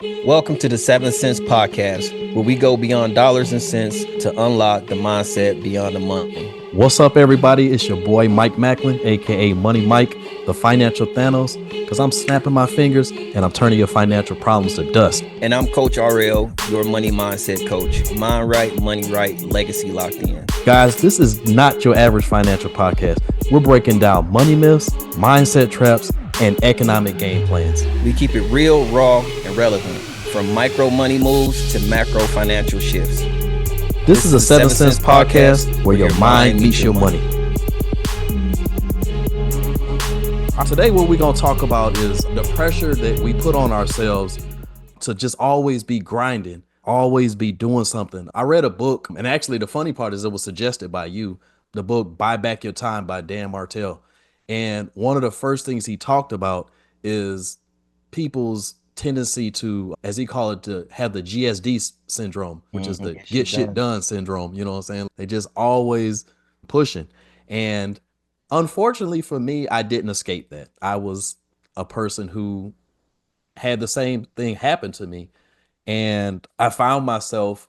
Welcome to the 7 Cents Podcast, where we go beyond dollars and cents to unlock the mindset beyond the money. What's up, everybody? It's your boy Mike Macklin, aka Money Mike, the financial Thanos, because I'm snapping my fingers and I'm turning your financial problems to dust. And I'm Coach RL, your money mindset coach. Mind right, money right, legacy locked in. Guys, this is not your average financial podcast. We're breaking down money myths, mindset traps, and economic game plans. We keep it real, raw, and relevant, from micro money moves to macro financial shifts. This is a 7 Cents podcast where your mind meets your money. Today, what we're going to talk about is the pressure that we put on ourselves to just always be grinding, always be doing something. I read a book, and actually the funny part is it was suggested by you, the book Buy Back Your Time by Dan Martell. And one of the first things he talked about is people's tendency to, as he called it, to have the GSD syndrome, which is the get shit done syndrome. You know what I'm saying? They just always pushing. And unfortunately for me, I didn't escape that. I was a person who had the same thing happen to me. And I found myself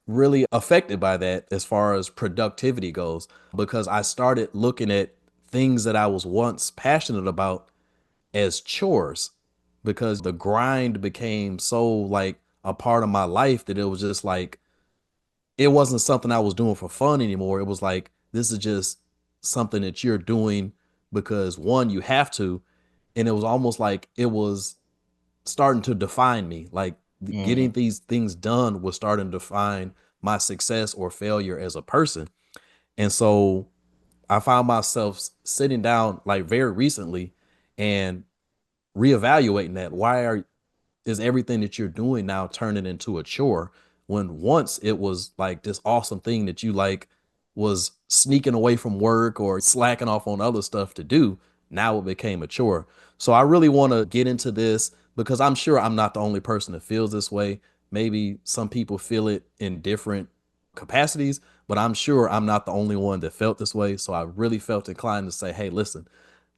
really affected by that as far as productivity goes, because I started looking at things that I was once passionate about as chores, because the grind became so like a part of my life that it was just like, it wasn't something I was doing for fun anymore. It was like, this is just something that you're doing because one, you have to. And it was almost like it was starting to define me. Like getting these things done was starting to define my success or failure as a person. And so I found myself sitting down like very recently and reevaluating that. Is everything that you're doing now turning into a chore, when once it was like this awesome thing that you like was sneaking away from work or slacking off on other stuff to do? Now it became a chore. So I really want to get into this because I'm sure I'm not the only person that feels this way. Maybe some people feel it in different capacities, but I'm sure I'm not the only one that felt this way. So I really felt inclined to say, hey, listen,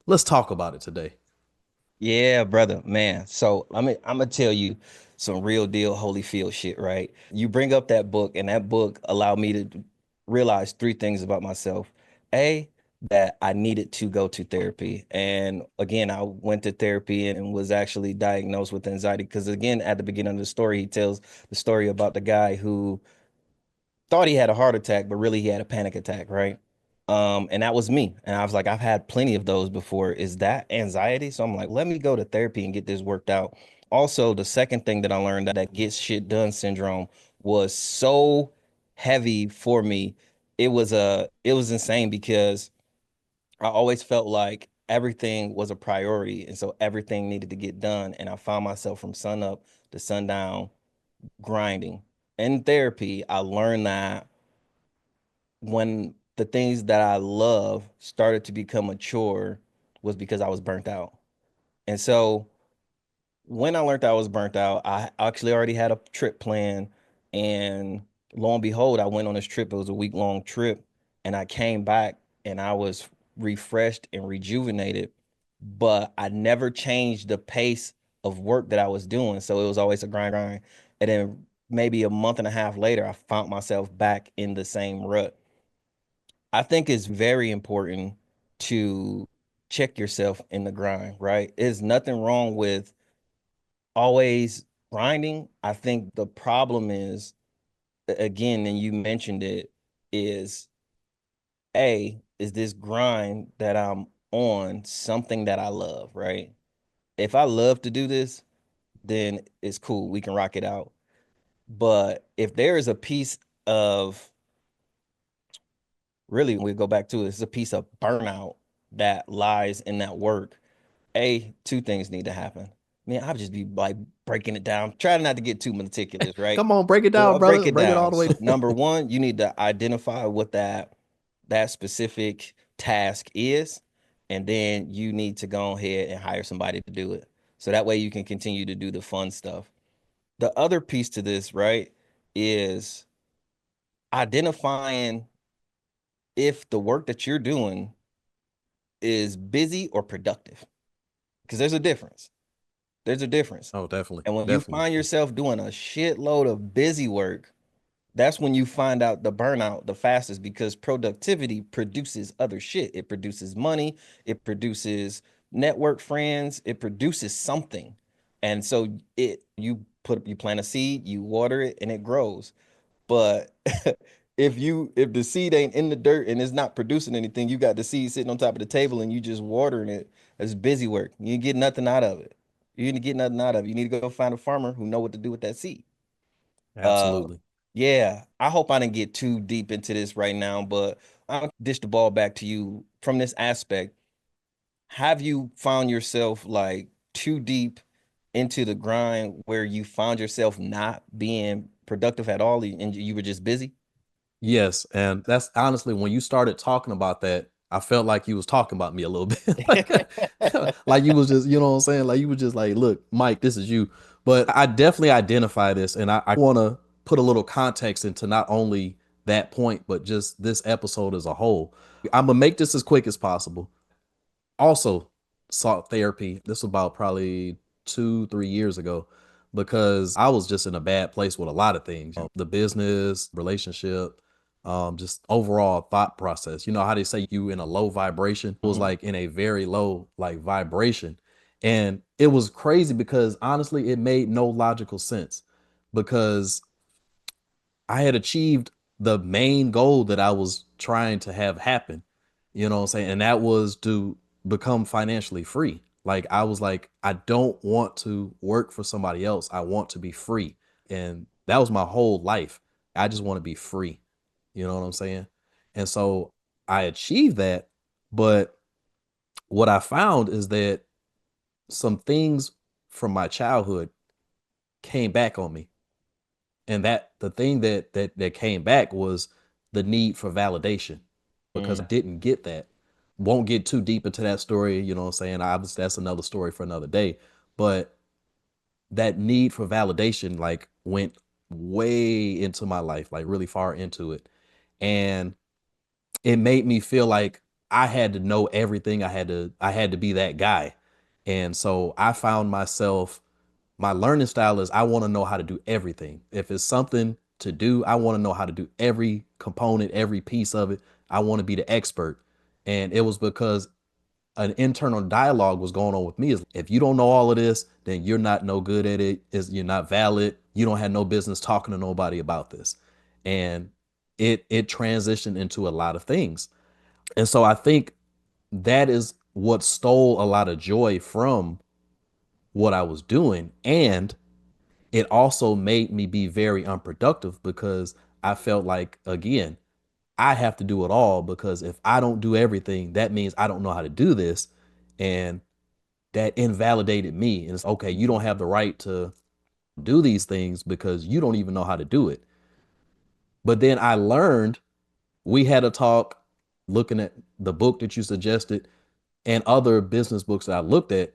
let's talk about it today. Yeah, brother, man. So I'm gonna tell you some real deal Holyfield shit, right? You bring up that book, and that book allowed me to realize three things about myself. A, that I needed to go to therapy. And again, I went to therapy and was actually diagnosed with anxiety. Because again, at the beginning of the story, he tells the story about the guy who thought he had a heart attack, but really he had a panic attack, right? And that was me. And I was like, I've had plenty of those before. Is that anxiety? So I'm like, let me go to therapy and get this worked out. Also, the second thing that I learned, that get shit done syndrome was so heavy for me. It was insane because I always felt like everything was a priority. And so everything needed to get done. And I found myself from sun up to sundown grinding. In therapy, I learned that when the things that I love started to become a chore was because I was burnt out. And so when I learned that I was burnt out, I actually already had a trip planned. And lo and behold, I went on this trip. It was a week-long trip. And I came back and I was refreshed and rejuvenated. But I never changed the pace of work that I was doing. So it was always a grind, grind. And then maybe a month and a half later, I found myself back in the same rut. I think it's very important to check yourself in the grind, right? There's nothing wrong with always grinding. I think the problem is, again, and you mentioned it, is is this grind that I'm on something that I love, right? If I love to do this, then it's cool. We can rock it out. But if there is a piece of, really, we go back to it, it's a piece of burnout that lies in that work. Two things need to happen. Man, I'll just be like breaking it down. Try not to get too meticulous, right? Come on, break it So down, I'll break brother. it Break it all down. the way So down. number one, you need to identify what that specific task is, and then you need to go ahead and hire somebody to do it. So that way you can continue to do the fun stuff. The other piece to this, right, is identifying if the work that you're doing is busy or productive, because there's a difference. There's a difference. Oh, definitely, And when you definitely. find yourself doing a shitload of busy work, that's when you find out the burnout the fastest because productivity produces other shit. It produces money, it produces network friends, it produces something. And so you plant a seed, you water it, and it grows. But if the seed ain't in the dirt and it's not producing anything, you got the seed sitting on top of the table and you just watering it. It's busy work. You get nothing out of it. You need to get nothing out of it. You need to go find a farmer who know what to do with that seed. Uh, Absolutely. yeah, I hope I didn't get too deep into this right now, but I'll dish the ball back to you from this aspect. Have you found yourself like too deep into the grind where you found yourself not being productive at all and you were just busy? Yes, and that's honestly when you started talking about that, I felt like you was talking about me a little bit. Like you was just, you know what I'm saying? Like you was just like, look, Mike, this is you. But I definitely identify this and I want to put a little context into not only that point, but just this episode as a whole. I'm gonna make this as quick as possible. Also sought therapy. This was about probably 2, 3 years ago because I was just in a bad place with a lot of things, the business, relationship, just overall thought process. You know how they say you in a low vibration? It was Mhm. like in a very low like vibration. And it was crazy because honestly, it made no logical sense because I had achieved the main goal that I was trying to have happen. You know what I'm saying? And that was to become financially free. Like I was like, I don't want to work for somebody else. I want to be free. And that was my whole life. I just want to be free. You know what I'm saying? And so I achieved that. But what I found is that some things from my childhood came back on me, and that the thing that came back was the need for validation because I Mm. didn't get that. Won't get too deep into that story, you know what I'm saying? Obviously, that's another story for another day. But that need for validation like went way into my life, like really far into it. And it made me feel like I had to know everything. I had to be that guy. And so I found myself, my learning style is I want to know how to do everything. If it's something to do, I want to know how to do every component, every piece of it. I want to be the expert. And it was because an internal dialogue was going on with me is if you don't know all of this, then you're not no good at it. Is you're not valid. You don't have no business talking to nobody about this. And it transitioned into a lot of things. And so I think that is what stole a lot of joy from what I was doing. And it also made me be very unproductive because I felt like, again, I have to do it all because if I don't do everything, that means I don't know how to do this. And that invalidated me. And it's okay, you don't have the right to do these things because you don't even know how to do it. But then I learned, we had a talk looking at the book that you suggested and other business books that I looked at.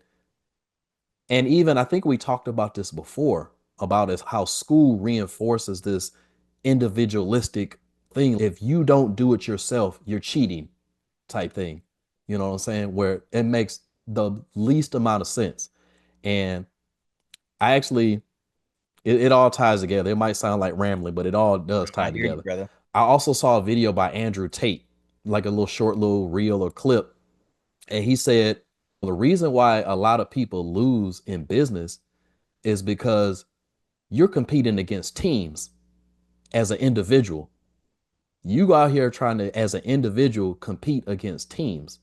And even I think we talked about this before about is how school reinforces this individualistic thing. If you don't do it yourself, you're cheating type thing. You know what I'm saying? Where it makes the least amount of sense. And I actually, it all ties together. It might sound like rambling, but it all does I tie hear you, together. brother. I also saw a video by Andrew Tate, like a little short little reel or clip. And he said the reason why a lot of people lose in business is because you're competing against teams as an individual. You go out here trying to, as an individual, compete against teams.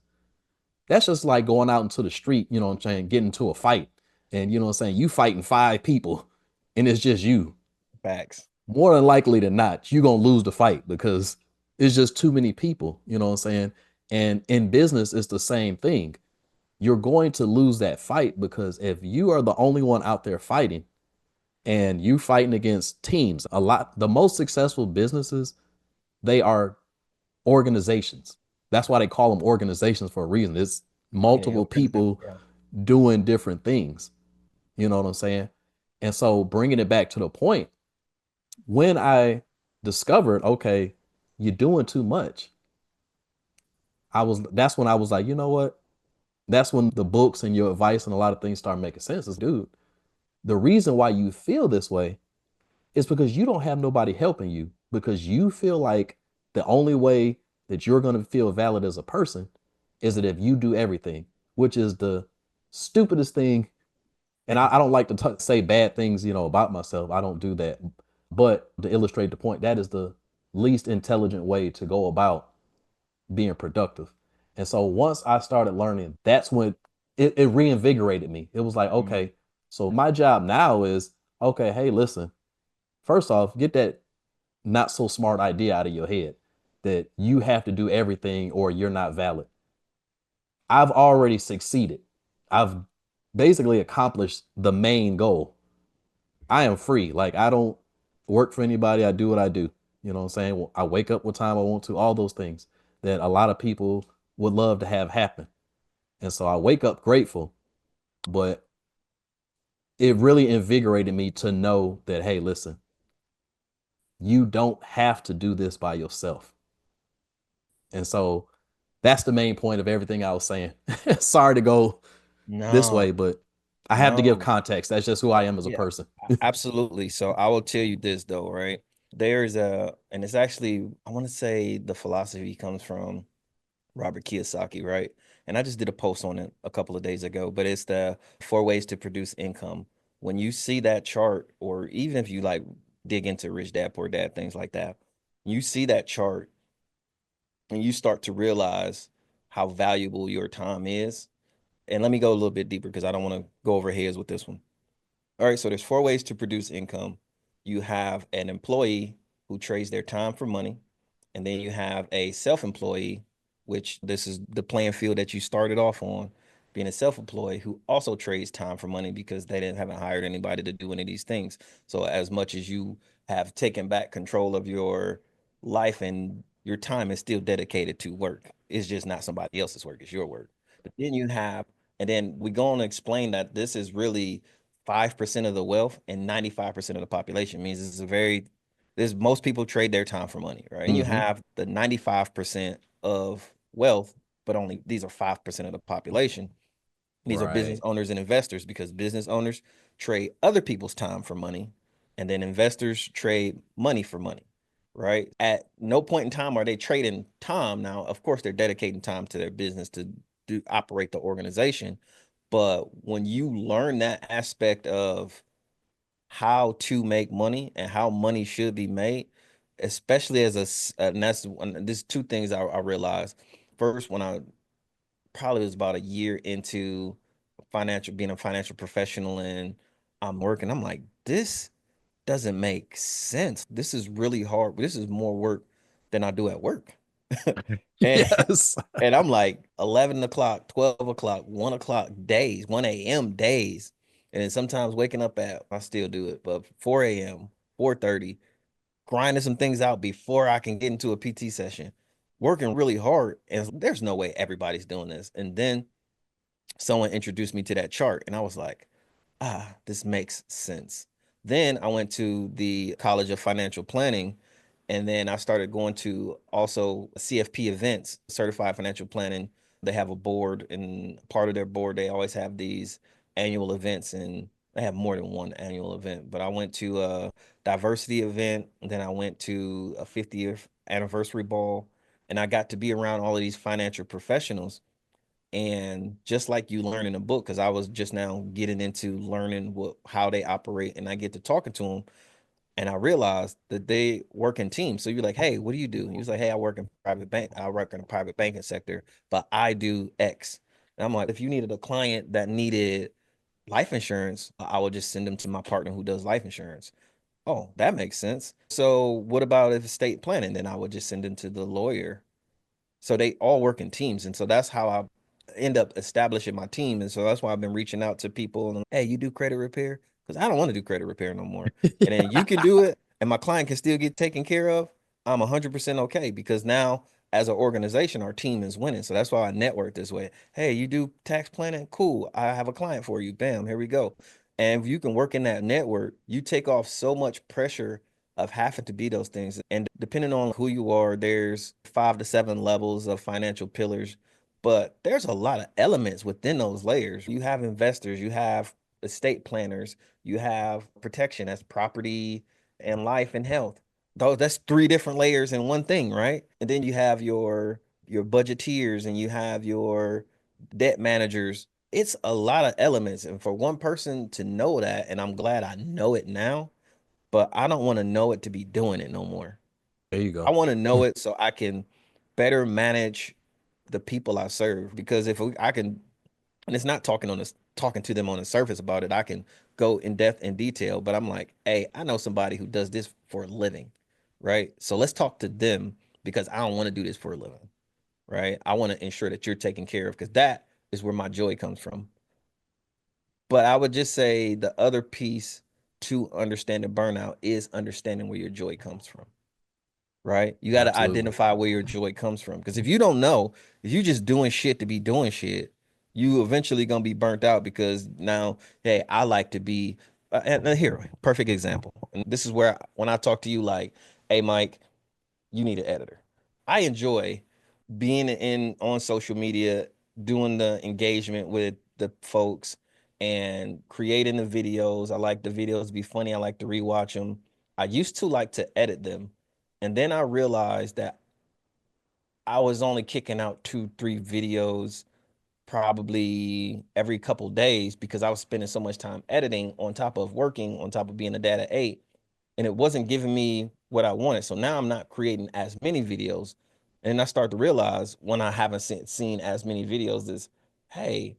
That's just like going out into the street, you know what I'm saying, getting into a fight. And you know what I'm saying, you fighting 5 people and it's just you. Facts. More than likely than not, you're gonna lose the fight because it's just too many people, you know what I'm saying? And in business, it's the same thing. You're going to lose that fight because if you are the only one out there fighting, and you fighting against teams. A lot, the most successful businesses, they are organizations. That's why they call them organizations for a reason. It's Yeah, multiple organization. people Yeah. doing different things. You know what I'm saying? And so bringing it back to the point, when I discovered, okay, you're doing too much. That's when I was like, you know what? That's when the books and your advice and a lot of things start making sense. Is dude, The reason why you feel this way is because you don't have nobody helping you, because you feel like the only way that you're going to feel valid as a person is that if you do everything, which is the stupidest thing. And I don't like to say bad things, about myself. I don't do that. But to illustrate the point, that is the least intelligent way to go about being productive. And so once I started learning, that's when it reinvigorated me. It was like, Mhm. okay, so my job now is, okay, hey, listen, first off, get that not so smart idea out of your head that you have to do everything or you're not valid. I've already succeeded. I've basically accomplished the main goal. I am free. Like, I don't work for anybody. I do what I do. You know what I'm saying? Well, I wake up what time I want to, all those things that a lot of people would love to have happen. And so I wake up grateful, but it really invigorated me to know that, hey, listen, you don't have to do this by yourself. And so that's the main point of everything I was saying. Sorry to go this No, way, but I have to give no. context. That's just who I am as a Yeah, person. absolutely. So I will tell you this though, right? There's and it's actually, I want to say the philosophy comes from Robert Kiyosaki, right? And I just did a post on it a couple of days ago, but it's the four ways to produce income. When you see that chart, or even if you like dig into Rich Dad Poor Dad, things like that, you see that chart and you start to realize how valuable your time is. And let me go a little bit deeper because I don't want to go over heads with this one. All right, so there's four ways to produce income. You have an employee who trades their time for money, and then you have a self-employee, which this is the playing field that you started off on, being a self-employed who also trades time for money because they didn't haven't hired anybody to do any of these things. So as much as you have taken back control of your life and your time is still dedicated to work, it's just not somebody else's work, it's your work. But then you have, and then we go on to explain that this is really 5% of the wealth and 95% of the population. Means this is a very, there's most people trade their time for money, right? And you Mm-hmm. have the 95% of wealth, but only these are 5% of the population. These are business Right. owners and investors because business owners trade other people's time for money, and then investors trade money for money, right? At no point in time are they trading time. Now, of course, they're dedicating time to their business to do operate the organization, but when you learn that aspect of how to make money and how money should be made, especially as and that's one, there's two things I realized. First, when I probably was about a year into being a financial professional and I'm working, I'm like, this doesn't make sense. This is really hard. This is more work than I do at work. And Yes. and I'm like 11 o'clock, 12 o'clock, 1 o'clock days, 1 a.m. days. And then sometimes waking up at, I still do it, but 4 a.m., 4:30, grinding some things out before I can get into a PT session, working really hard. And there's no way everybody's doing this. And then someone introduced me to that chart, and I was like, this makes sense. Then I went to the College of Financial Planning, and then I started going to also CFP events, Certified Financial Planning. They have a board, and part of their board, they always have these annual events, and they have more than one annual event. But I went to a diversity event, and then I went to a 50th anniversary ball, and I got to be around all of these financial professionals. And just like you learn in a book, because I was just now getting into learning how they operate, and I get to talking to them, and I realized that they work in teams. So you're like, hey, what do you do? And he was like, hey, I work in private bank. I work in the private banking sector, but I do X. And I'm like, if you needed a client that needed life insurance, I would just send them to my partner who does life insurance. Oh, that makes sense. So what about if estate planning? Then I would just send them to the lawyer. So they all work in teams. And so that's how I end up establishing my team. And so that's why I've been reaching out to people and, hey, you do credit repair? Because I don't want to do credit repair no more. And then you can do it and my client can still get taken care of. I'm 100% okay because now as an organization, our team is winning. So that's why I network this way. Hey, you do tax planning? Cool. I have a client for you. Bam, here we go. And if you can work in that network, you take off so much pressure of having to be those things. And depending on who you are, there's 5 to 7 levels of financial pillars, but there's a lot of elements within those layers. You have investors, you have estate planners, you have protection, that's property and life and health. Though that's three different layers in one thing, right? And then you have your budgeteers and you have your debt managers. It's a lot of elements. And for one person to know that, and I'm glad I know it now, but I don't want to know it to be doing it no more. There you I go. want to know it so I can better manage the people I serve. Because I can, and it's not talking to them on the surface about it. I can go in depth in detail, but I'm like, hey, I know somebody who does this for a living, right? So let's talk to them because I don't want to do this for a living, right? I want to ensure that you're taken care of because that is where my joy comes from. But I would just say the other piece to understanding burnout is understanding where your joy comes from, right? You got to Absolutely. identify where your joy comes from. Because if you don't know, if you're just doing shit to be doing shit, you eventually gonna be burnt out because now, hey, I like to be. And here, perfect example. And this is where when I talk to you, like, hey, Mike, you need an editor. I enjoy being in on social media, doing the engagement with the folks and creating the videos. I like the videos to be funny. I like to rewatch them. I used to like to edit them. And then I realized that I was only kicking out two, three videos probably every couple days because I was spending so much time editing on top of working, on top of being a dad at 8, and it wasn't giving me what I wanted. So now I'm not creating as many videos. And I start to realize when I haven't seen as many videos is, hey,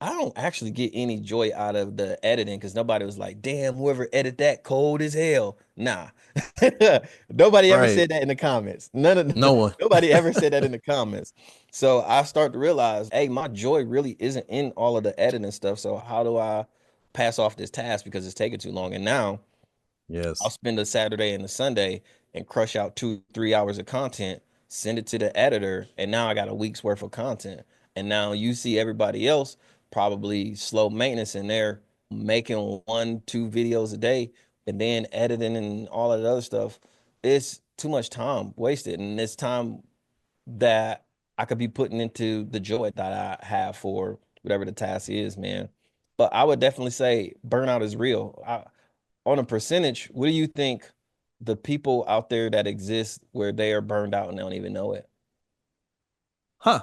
I don't actually get any joy out of the editing because nobody was like, damn, whoever edit that cold as hell. Nah. Nobody ever Right. said that in the comments. None of No one. nobody ever said that in the comments. So I start to realize, hey, my joy really isn't in all of the editing stuff. So how do I pass off this task because it's taking too long? And now I'll Yes. spend a Saturday and a Sunday and crush out 2, 3 hours of content, send it to the editor, and now I got a week's worth of content. And now you see everybody else probably slow maintenance and they're making 1, 2 videos a day and then editing and all of the other stuff. It's too much time wasted. And it's time that I could be putting into the joy that I have for whatever the task is, man. But I would definitely say burnout is real. On a percentage, what do you think the people out there that exist where they are burned out and they don't even know Huh.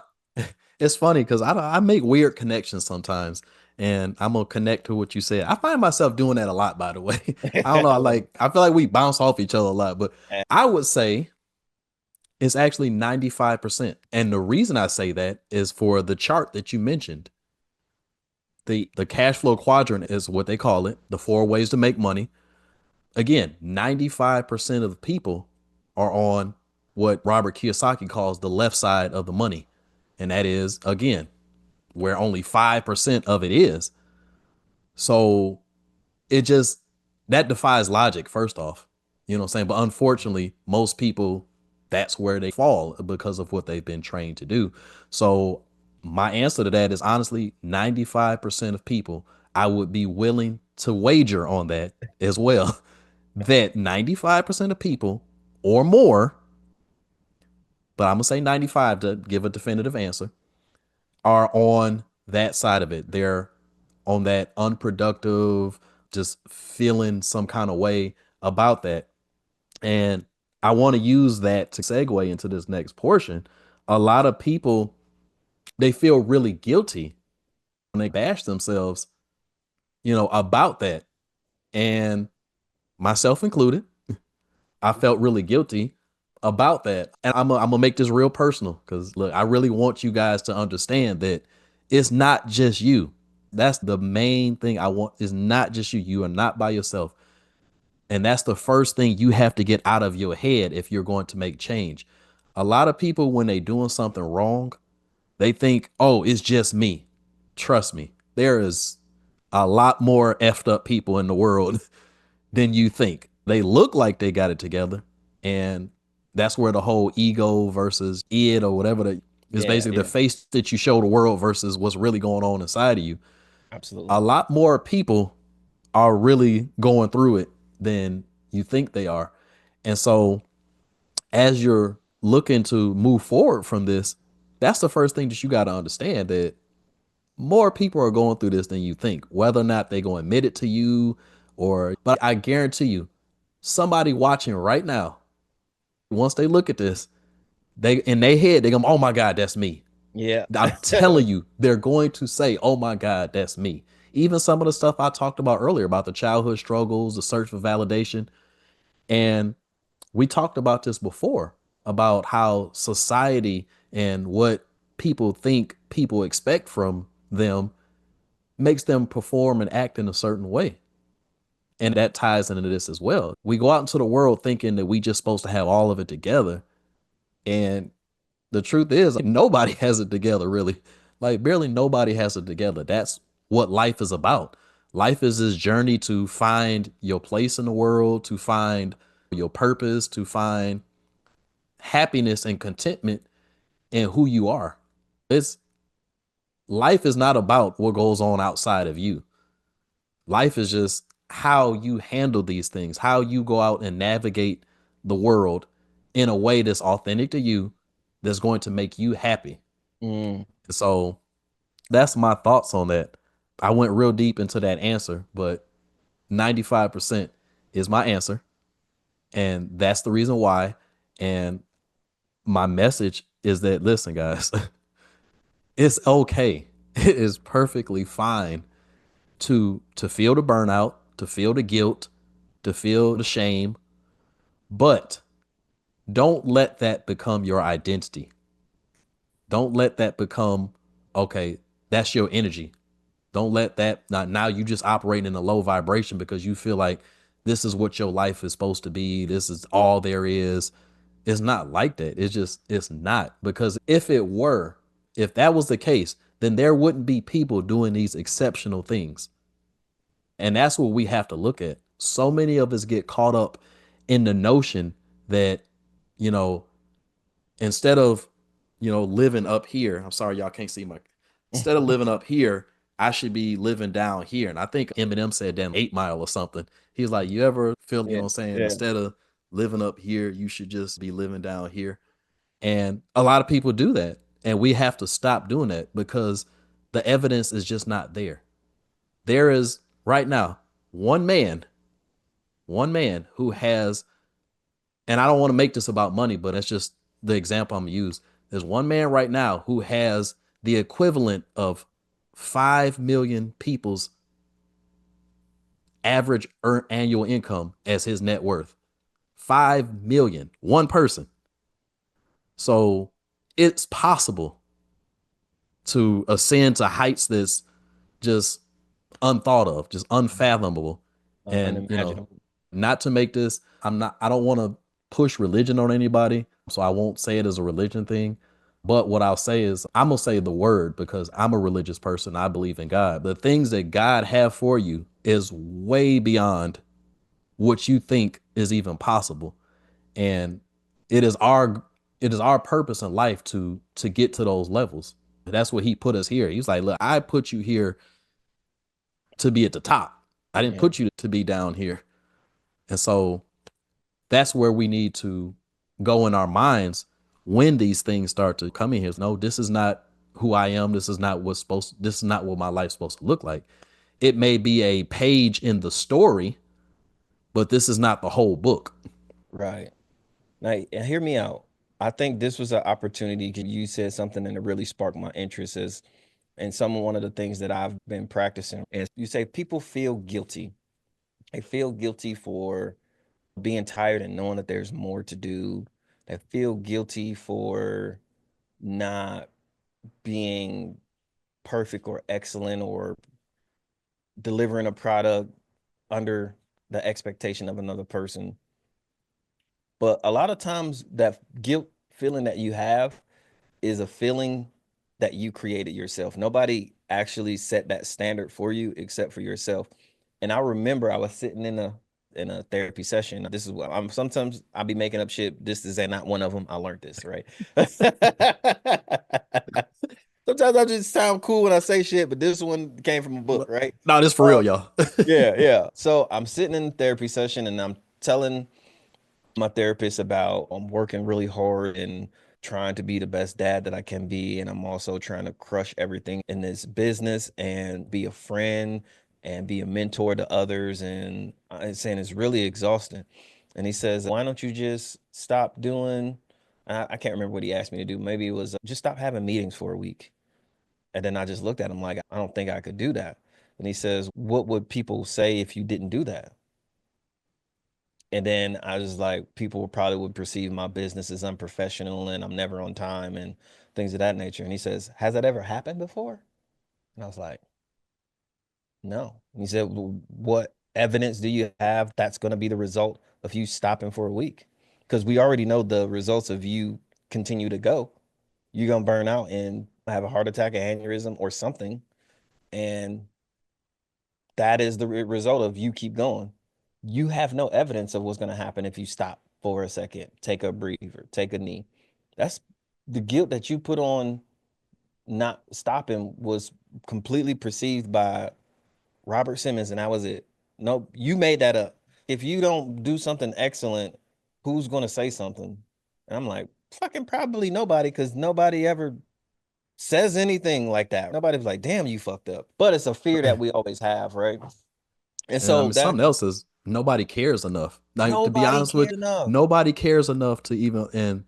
It's funny because I make weird connections sometimes, and I'm gonna connect to what you said. I find myself doing that a lot, by the way. I don't know. it? I feel like we bounce off each other a lot, but Eh, I would say it's actually 95%. And the reason I say that is for the chart that you mentioned. The cash flow quadrant is what they call it, the four ways to make money. Again, 95% of the people are on what Robert Kiyosaki calls the left side of the money. And that is, again, where only 5% of it is. So it just, that defies logic, first off. You know what I'm saying? But unfortunately, most people, that's where they fall because of what they've been trained to do. So my answer to that is honestly 95% of people, I would be willing to wager on that as well. That 95% of people or more, but I'm going to say 95 to give a definitive answer, are on that side of it. They're on that unproductive, just feeling some kind of way about that. And I want to use that to segue into this next portion. A lot of people, they feel really guilty when they bash themselves, about that. And myself included, I felt really guilty about that. And I'm gonna make this real personal because look, I really want you guys to understand that it's not just you. That's the main thing I want is not just you. You are not by yourself. And that's the first thing you have to get out of your head if you're going to make change. A lot of people, when they doing something wrong, they think, oh, it's just me. Trust me, there is a lot more effed up people in the world than you think. They look like they got it together. And that's where the whole ego versus id or whatever is Yeah, basically the yeah, face that you show the world versus what's really going on inside of you. A absolutely. lot more people are really going through it than you think they are. And so as you're looking to move forward from this, that's the first thing that you got to understand that More people are going through this than you think, whether or not they're going to admit it to you or, but I guarantee you, somebody watching right now, once they look at this, they in their head, they go, oh my God, that's me. Yeah. I'm telling you, they're going to say, oh my God, that's me. Even some of the stuff I talked about earlier about the childhood struggles, the search for validation. And we talked about this before about how society and what people think people expect from them makes them perform and act in a certain way. And that ties into this as well. We go out into the world thinking that we just supposed to have all of it together. And the truth is, like, nobody has it together, really. Like, barely nobody has it together. That's what life is about. Life is this journey to find your place in the world, to find your purpose, to find happiness and contentment in who you are. It's life is not about what goes on outside of you. Life is just how you handle these things, how you go out and navigate the world in a way that's authentic to you, that's going to make you happy. Mm, So that's my thoughts on that. I went real deep into that answer, but 95% is my answer. And that's the reason why. And my message is that, listen, guys, it's okay. It is perfectly fine to feel the burnout, to feel the guilt, to feel the shame, but don't let that become your identity. Don't let that become okay, that's your energy. Don't let that now you just operate in a low vibration because you feel like this is what your life is supposed to be. This is all there is. It's not like that. It's not, because if it were, if that was the case, then there wouldn't be people doing these exceptional things. And that's what we have to look at. So many of us get caught up in the notion that, you know, instead of, living up here, I'm sorry, y'all can't see my, instead of living up here, I should be living down here. And I think Eminem said that 8 Mile or something. He's like, you ever feel, yeah. what I'm saying? Yeah. Instead of living up here, you should just be living down here. And a lot of people do that. And we have to stop doing that because the evidence is just not there. There is right now one man, one man who has, and I don't want to make this about money, but it's just the example I'm gonna use. There's one man right now who has the equivalent of 5 million people's average annual income as his net worth. 5 million, one person. So it's possible to ascend to heights that's just unthought of, just unfathomable. And, Unimaginable. not to make this, I don't want to push religion on anybody. So I won't say it as a religion thing. But what I'll say is I'm going to say the word because I'm a religious person. I believe in God. The things that God have for you is way beyond what you think is even possible. And it is our it is our purpose in life to get to those levels. That's what he put us here. He's like, look, I put you here to be at the top. I didn't Yeah. put you to be down here. And so that's where we need to go in our minds when these things start to come in here. No, this is not who I am. This is not what my life's supposed to look like. It may be a page in the story, but this is not the whole book. Right. Now, and hear me out. I think this was an opportunity because you said something that really sparked my interest is, and one of the things that I've been practicing is you say people feel guilty. They feel guilty for being tired and knowing that there's more to do. They feel guilty for not being perfect or excellent or delivering a product under the expectation of another person. But a lot of times that guilt feeling that you have is a feeling that you created yourself. Nobody actually set that standard for you except for yourself. And I remember I was sitting in a therapy session. This is what I'm sometimes I'll be making up shit. This is not one of them. I learned this, right? Sometimes I just sound cool when I say shit, but this one came from a book, right? No, this for Uh, real, y'all. yeah, yeah. So I'm sitting in therapy session and I'm telling my therapist about I'm working really hard and trying to be the best dad that I can be. And I'm also trying to crush everything in this business and be a friend and be a mentor to others. And I'm saying it's really exhausting. And he says, why don't you just stop doing? I can't remember what he asked me to do. Maybe it was just stop having meetings for a week. And then I just looked at him like, I don't think I could do that. And he says, what would people say if you didn't do that? And then I was like, people probably would perceive my business as unprofessional and I'm never on time and things of that nature. And he says, has that ever happened before? And I was like, no. And he said, well, what evidence do you have that's going to be the result of you stopping for a week? Because we already know the results of you continue to go. You're going to burn out and have a heart attack, an aneurysm, or something. And that is the result of you keep going. You have no evidence of what's going to happen if you stop for a second, take a breather, take a knee. That's the guilt that you put on not stopping was completely perceived by Robert Simmons, and that was it. No, you made that up. If you don't do something excellent, who's going to say something? And I'm like, fucking probably nobody, because nobody ever says anything like that. Nobody's like, damn, you fucked up. But it's a fear that we always have, right? And And I so mean, that something else is nobody cares enough. Like, to be nobody honest cared with, enough. nobody cares enough to even, and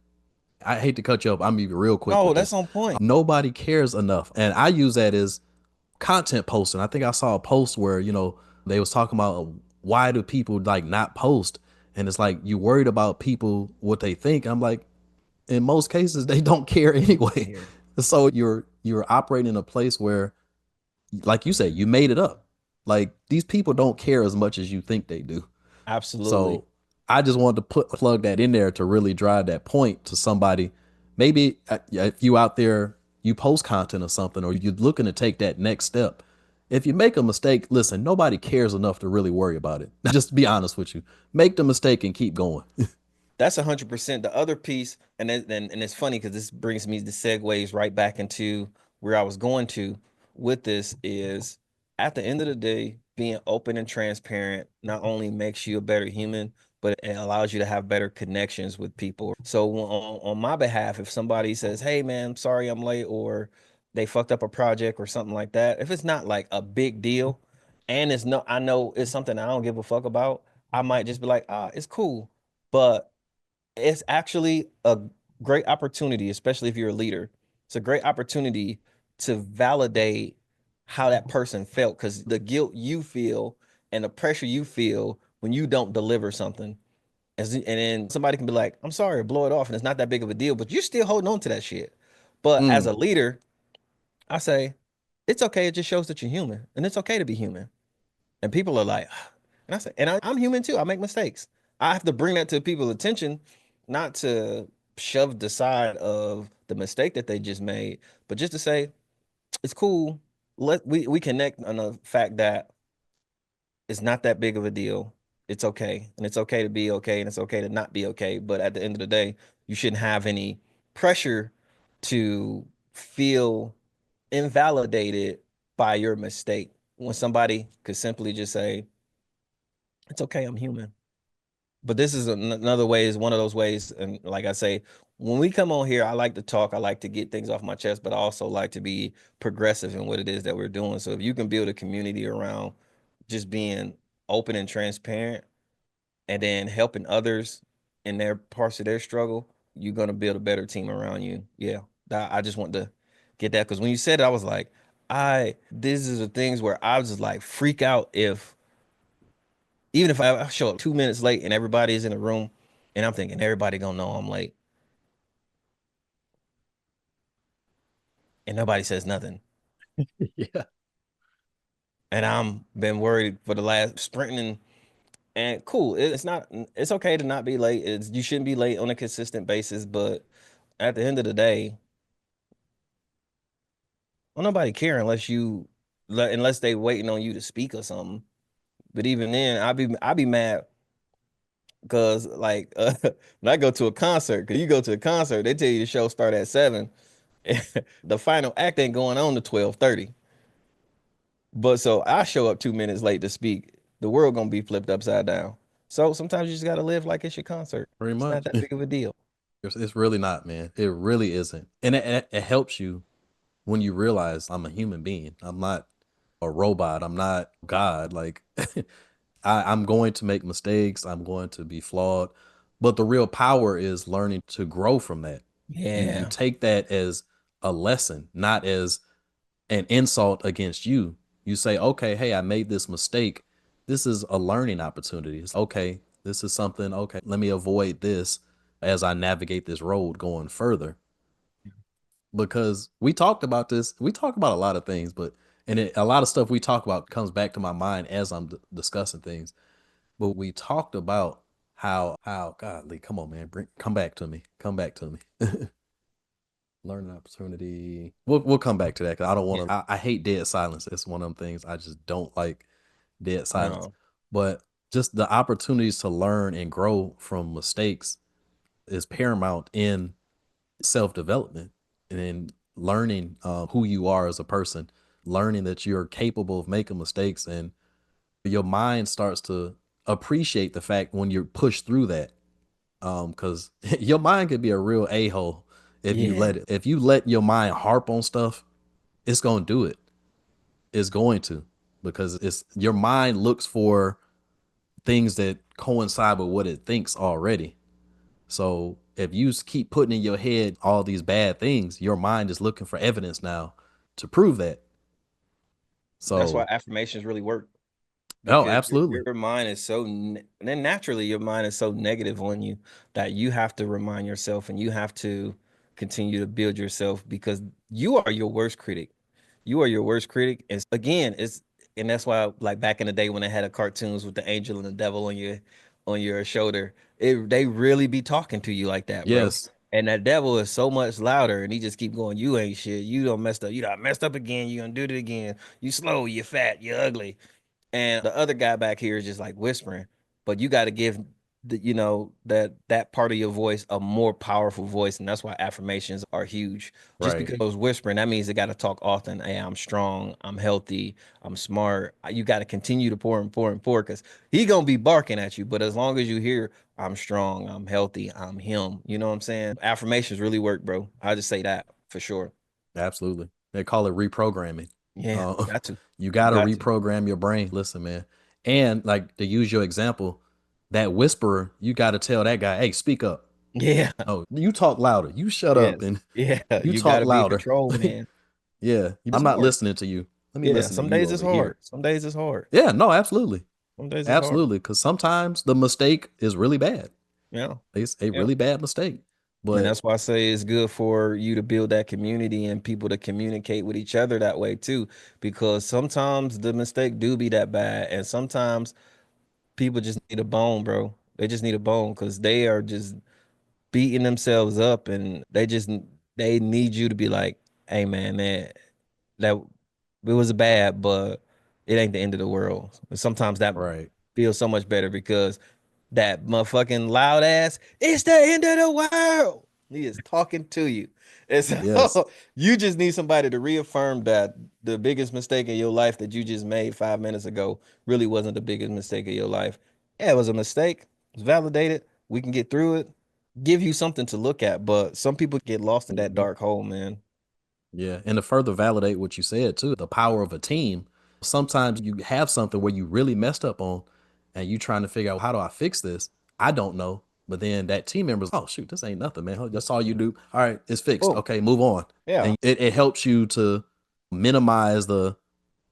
I hate to cut you up. I'm even real quick No, with that's this. on point. Nobody cares enough. And I use that as content posting. I think I saw a post where, they was talking about why do people like not post? And it's like, you worried about people, what they think. I'm like, in most cases, they don't care anyway. Here. So you're operating in a place where, like you said, you made it up. Like, these people don't care as much as you think they do. Absolutely. So I just wanted to plug that in there to really drive that point to somebody. Maybe if you out there, you post content or something, or you're looking to take that next step. If you make a mistake, listen, nobody cares enough to really worry about it. Just to be honest with you, make the mistake and keep going. That's 100%. The other piece, and it's funny because this brings me the segues right back into where I was going to with this is at the end of the day, being open and transparent not only makes you a better human, but it allows you to have better connections with people. So on my behalf, if somebody says, "Hey man, I'm sorry I'm late," or they fucked up a project or something like that, if it's not like a big deal, and it's no, I know it's something I don't give a fuck about, I might just be like, "Ah, it's cool." But it's actually a great opportunity, especially if you're a leader. It's a great opportunity to validate how that person felt because the guilt you feel and the pressure you feel when you don't deliver something. And then somebody can be like, I'm sorry, blow it off. And it's not that big of a deal, but you're still holding on to that shit. But as Mm, a leader, I say, it's okay. It just shows that you're human and it's okay to be human. And people are like, and I say, I'm human too. I make mistakes. I have to bring that to people's attention, not to shove the side of the mistake that they just made, but just to say, it's cool. We connect on the fact that it's not that big of a deal. It's okay. And it's okay to be okay. And it's okay to not be okay. But at the end of the day, you shouldn't have any pressure to feel invalidated by your mistake when somebody could simply just say, it's okay, I'm human. But this is another way, is one of those ways. And like I say, when we come on here, I like to talk, I like to get things off my chest, but I also like to be progressive in what it is that we're doing. So if you can build a community around just being open and transparent and then helping others in their parts of their struggle, you're going to build a better team around you. Yeah. I just want to get that because when you said it, I was like, this is the things where I was just like freak out if even if I show up 2 minutes late and everybody is in the room and I'm thinking everybody gonna know I'm late and nobody says nothing. yeah. And I'm been worried for the last sprinting and cool. It's not it's okay to not be late. You shouldn't be late on a consistent basis, but at the end of the day, well, nobody care unless unless they waiting on you to speak or something. But even then, I be mad because like when I go to a concert, because you go to a concert, they tell you the show start at 7. The final act ain't going on to 12:30. But so I show up 2 minutes late to speak. The world gonna be flipped upside down. So sometimes you just gotta live like it's your concert. Pretty It's not much. that big of a deal. It's really not, man. It really isn't. And it helps you when you realize I'm a human being. I'm not a robot. I'm not God. Like I'm going to make mistakes. I'm going to be flawed. But the real power is learning to grow from that. You Yeah. take that as a lesson, not as an insult against you. You say, okay, hey, I made this mistake. This is a learning opportunity. It's okay. This is something, okay, let me avoid this as I navigate this road going further. Because we talked about this, we talk about a lot of things, but a lot of stuff we talk about comes back to my mind as I'm discussing things. But we talked about how godly, come on, man, come back to me, come back to me. Learning opportunity. We'll come back to that because I don't Yeah. want to. I hate dead silence. It's one of them things I just don't like, dead silence. No. But just the opportunities to learn and grow from mistakes is paramount in self development and in learning who you are as a person, learning that you're capable of making mistakes, and your mind starts to appreciate the fact when you're pushed through that. Because your mind could be a real a hole if you Yeah. let it. If you let your mind harp on stuff, it's gonna do it. It's going to, because it's your mind looks for things that coincide with what it thinks already. So if you keep putting in your head all these bad things, your mind is looking for evidence now to prove that. That's why So, affirmations really work. oh, Because absolutely, your mind is so then naturally your mind is so negative on you that you have to remind yourself and you have to continue to build yourself because you are your worst critic. You are your worst critic. And again, it's and that's why like back in the day when they had the cartoons with the angel and the devil on your shoulder, they really be talking to you like that, bro. yes, And that devil is so much louder and he just keep going, you ain't shit. You don't messed up. You done messed up again. You gonna do it again. You slow, you fat, you ugly. And the other guy back here is just like whispering, but you got to give that part of your voice a more powerful voice, and that's why affirmations are huge. Just right, because those whispering, that means they got to talk often. Hey, I'm strong, I'm healthy, I'm smart. You got to continue to pour and pour and pour because he gonna be barking at you. But as long as you hear, I'm strong, I'm healthy, I'm him. You know what I'm saying? Affirmations really work, bro. I just say that for sure. absolutely. They call it reprogramming. Yeah, Uh, got to, you got to got to. reprogram your brain. Listen, man. And like to use your example, that whisperer, you got to tell that guy, hey, speak up. Yeah, No, you talk louder. You shut up yes, and yeah. you You got talk to be in louder. control, man. Yeah. It's I'm not hard. listening to you. Let me Yeah, listen to some you days it's over here. hard. Some days it's hard. Yeah, no, absolutely. Some days it's hard. Absolutely. Because sometimes the mistake is really bad. Yeah. It's a Yeah. really bad mistake. And But that's why I say it's good for you to build that community and people to communicate with each other that way too. Because sometimes the mistake do be that bad. And sometimes people just need a bone, bro. They just need a bone because they are just beating themselves up and they need you to be like, hey man, that it was bad, but it ain't the end of the world. And sometimes that right. feels so much better because that motherfucking loud ass, it's the end of the world. He is talking to you. And Yes. so you just need somebody to reaffirm that the biggest mistake in your life that you just made 5 minutes ago really wasn't the biggest mistake of your life. Yeah, it was a mistake. It's validated. We can get through it. Give you something to look at, but some people get lost in that Mhm. dark hole, man. Yeah. And to further validate what you said too, the power of a team. Sometimes you have something where you really messed up on and you trying to figure out how do I fix this? I don't know. But then that team member's, oh shoot, this ain't nothing, man. That's all you do. All right, it's fixed. Oh, Okay, move on. yeah. And it helps you to minimize the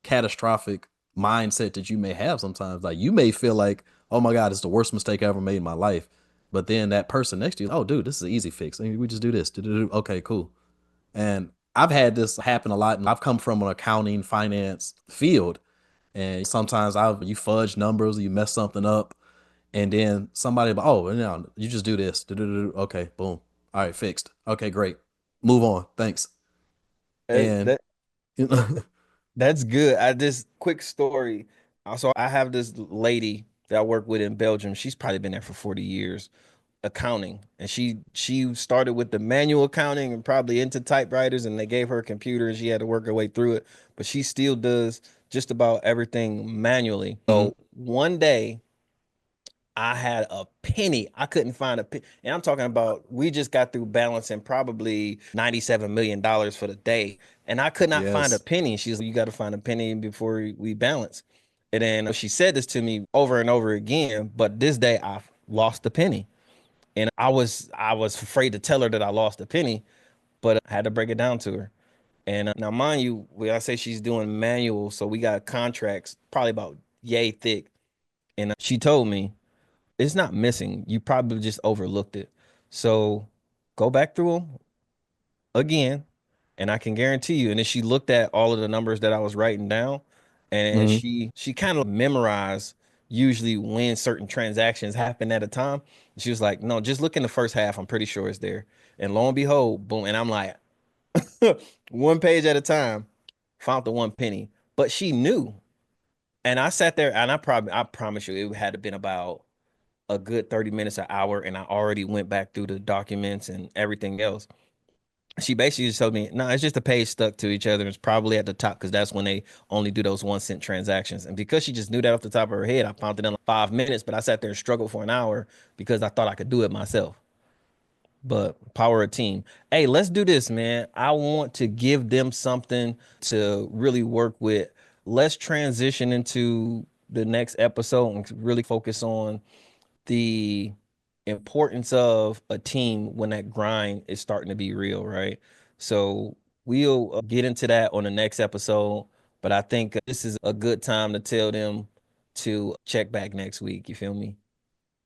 catastrophic mindset that you may have sometimes. Like you may feel like, oh my God, it's the worst mistake I ever made in my life. But then that person next to you, oh dude, this is an easy fix. I mean, we just do this. Do-do-do. Okay, cool. And I've had this happen a lot. And I've come from an accounting finance field. And sometimes you fudge numbers, you mess something up, and then somebody, oh, no, you just do this. Do-do-do. Okay, boom. All right, fixed. Okay, great. Move on. Thanks. And That that's good. I just quick story. Also, I have this lady that I work with in Belgium. She's probably been there for 40 years, accounting. And she started with the manual accounting and probably into typewriters and they gave her a computer and she had to work her way through it, but she still does just about everything manually. mhm, So one day I had a penny. I couldn't find a penny. And I'm talking about we just got through balancing probably $97 million for the day. And I could not find a Yes. penny. She's like, you got to find a penny before we balance. And then she said this to me over and over again. But this day I lost the penny. And I was afraid to tell her that I lost a penny, but I had to break it down to her. And now, mind you, when I say she's doing manual, so we got contracts probably about yay thick. And she told me it's not missing. You probably just overlooked it. So go back through them again, and I can guarantee you. And then she looked at all of the numbers that I was writing down, and Hmm. she kind of memorized usually when certain transactions happen at a time. She was like, "No, just look in the first half. I'm pretty sure it's there." And lo and behold, boom. And I'm like, one page at a time, found the one penny. But she knew. And I sat there and I promise you, it had to been about a good 30 minutes, an hour, and I already went back through the documents and everything else. She basically just told me, no, it's just a page stuck to each other. It's probably at the top because that's when they only do those 1 cent transactions. And because she just knew that off the top of her head, I found it in like 5 minutes, but I sat there and struggled for an hour because I thought I could do it myself. But power of team. Hey, let's do this, man. I want to give them something to really work with. Let's transition into the next episode and really focus on the importance of a team when that grind is starting to be real, right? So we'll get into that on the next episode. But I think this is a good time to tell them to check back next week. You feel me?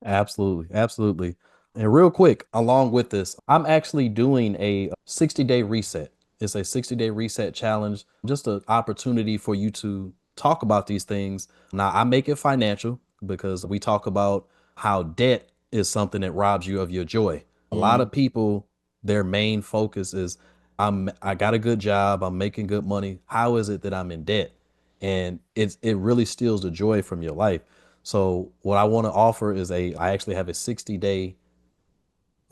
Absolutely. Absolutely. And real quick, along with this, I'm actually doing a 60-day reset. It's a 60-day reset challenge, just an opportunity for you to talk about these things. Now, I make it financial because we talk about how debt is something that robs you of your joy. A lot Mm, of people, their main focus is I got a good job, I'm making good money. How is it that I'm in debt? And it really steals the joy from your life. So what I want to offer is I actually have a 60-day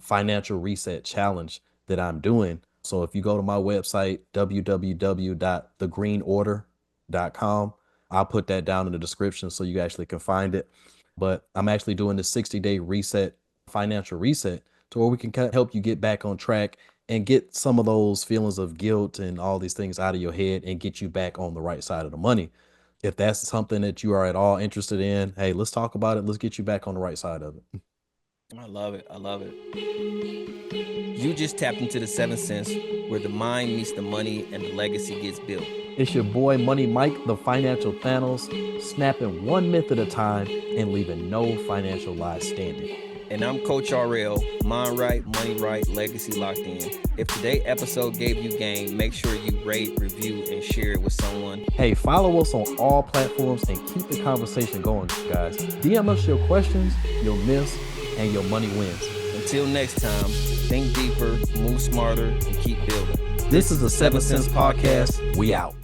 financial reset challenge that I'm doing. So if you go to my website, www.thegreenorder.com, I'll put that down in the description so you actually can find it. But I'm actually doing the 60-day reset, financial reset, to where we can kind of help you get back on track and get some of those feelings of guilt and all these things out of your head and get you back on the right side of the money. If that's something that you are at all interested in, hey, let's talk about it. Let's get you back on the right side of it. I love it. I love it. You just tapped into the seventh sense where the mind meets the money and the legacy gets built. It's your boy Money Mike, the financial Thanos, snapping one myth at a time and leaving no financial lies standing. And I'm Coach RL, mind right, money right, legacy locked in. If today's episode gave you game, make sure you rate, review, and share it with someone. Hey, follow us on all platforms and keep the conversation going, guys. DM us your questions, your myths, and your money wins. Until next time, think deeper, move smarter, and keep building. This is the Seven Sense Podcast. We out.